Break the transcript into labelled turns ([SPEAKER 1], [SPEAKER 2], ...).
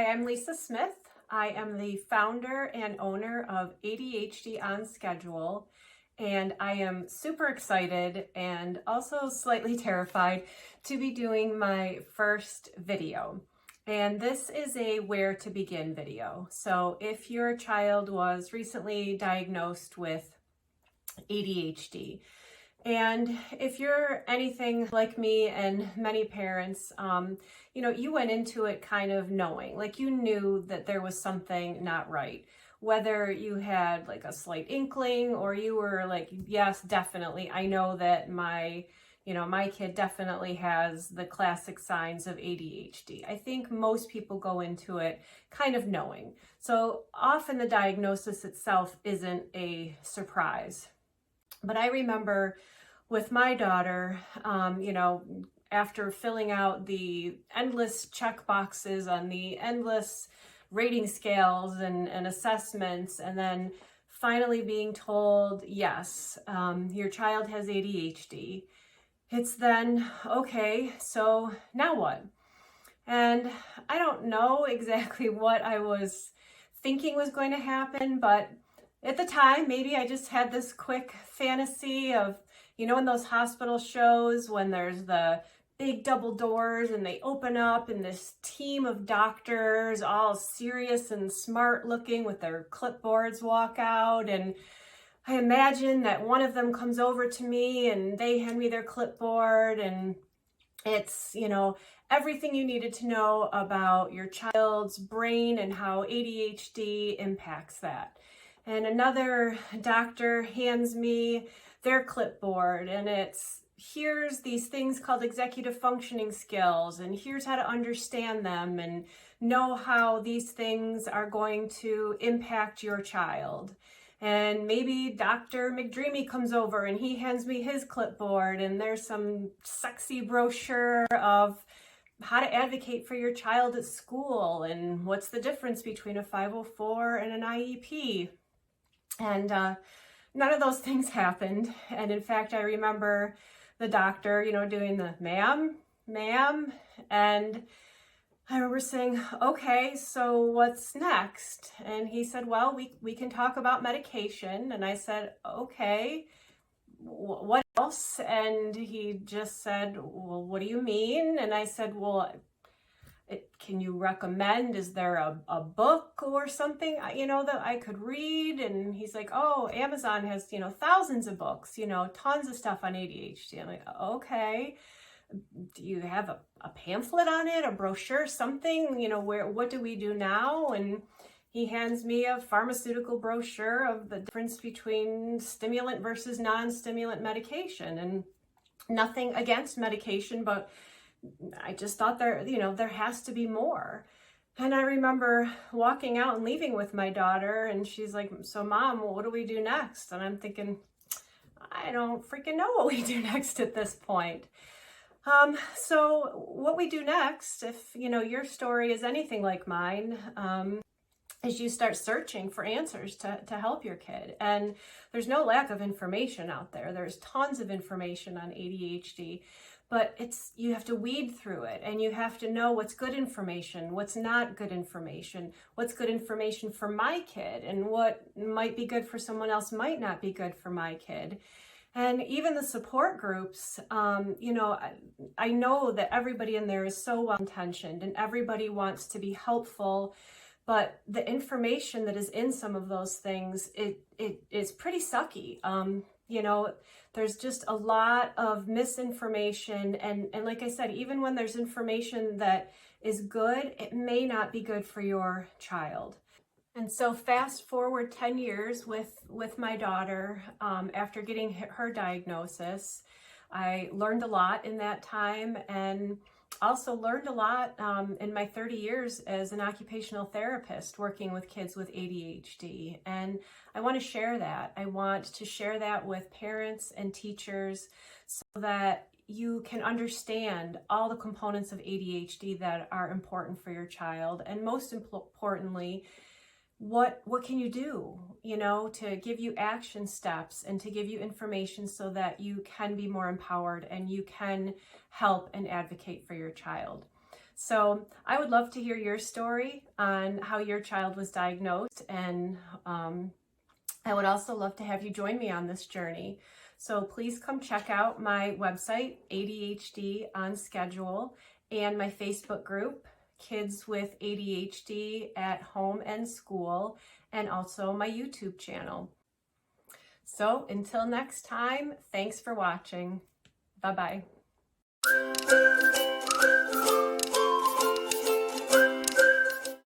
[SPEAKER 1] I'm Lisa Smith. I am the founder and owner of ADHD on Schedule, and I am super excited and also slightly terrified to be doing my first video. And this is a where to begin video. So if your child was recently diagnosed with ADHD, and if you're anything like me and many parents, you went into it kind of knowing, like you knew that there was something not right. Whether you had like a slight inkling or you were like, yes, definitely, I know that my kid definitely has the classic signs of ADHD. I think most people go into it kind of knowing. So often the diagnosis itself isn't a surprise. But I remember with my daughter, after filling out the endless check boxes on the endless rating scales and assessments, and then finally being told, yes, your child has ADHD. It's then, okay, so now what? And I don't know exactly what I was thinking was going to happen, but at the time, maybe I just had this quick fantasy of, in those hospital shows when there's the big double doors and they open up and this team of doctors, all serious and smart looking with their clipboards, walk out. And I imagine that one of them comes over to me and they hand me their clipboard, and it's, everything you needed to know about your child's brain and how ADHD impacts that. And another doctor hands me their clipboard, and here's these things called executive functioning skills, and here's how to understand them and know how these things are going to impact your child. And maybe Dr. McDreamy comes over and he hands me his clipboard, and there's some sexy brochure of how to advocate for your child at school and what's the difference between a 504 and an IEP. And none of those things happened. And in fact, I remember the doctor, doing the ma'am. And I remember saying, okay, so what's next? And he said, well, we can talk about medication. And I said, okay, what else? And he just said, well, what do you mean? And I said, well, can you recommend, is there a book or something, that I could read? And he's like, oh, Amazon has, thousands of books, tons of stuff on ADHD. I'm like, okay, do you have a pamphlet on it, a brochure, something, what do we do now? And he hands me a pharmaceutical brochure of the difference between stimulant versus non-stimulant medication. And nothing against medication, but I just thought there has to be more. And I remember walking out and leaving with my daughter, and she's like, so Mom, what do we do next? And I'm thinking, I don't freaking know what we do next at this point. So what we do next, if your story is anything like mine, is you start searching for answers to help your kid. And there's no lack of information out there. There's tons of information on ADHD. But you have to weed through it, and you have to know what's good information, what's not good information, what's good information for my kid, and what might be good for someone else might not be good for my kid. And even the support groups, I know that everybody in there is so well-intentioned and everybody wants to be helpful, but the information that is in some of those things, it is pretty sucky. There's just a lot of misinformation. And like I said, even when there's information that is good, it may not be good for your child. And so fast forward 10 years with my daughter, after getting her diagnosis, I learned a lot in that time, and also learned a lot in my 30 years as an occupational therapist working with kids with ADHD. And I want to share that. I want to share that with parents and teachers so that you can understand all the components of ADHD that are important for your child. And most importantly, what can you do, to give you action steps and to give you information so that you can be more empowered and you can help and advocate for your child. So I would love to hear your story on how your child was diagnosed, and I would also love to have you join me on this journey. So please come check out my website, ADHD on Schedule, and my Facebook group, Kids with ADHD at Home and School, and also my YouTube channel. So until next time, thanks for watching. Bye-bye.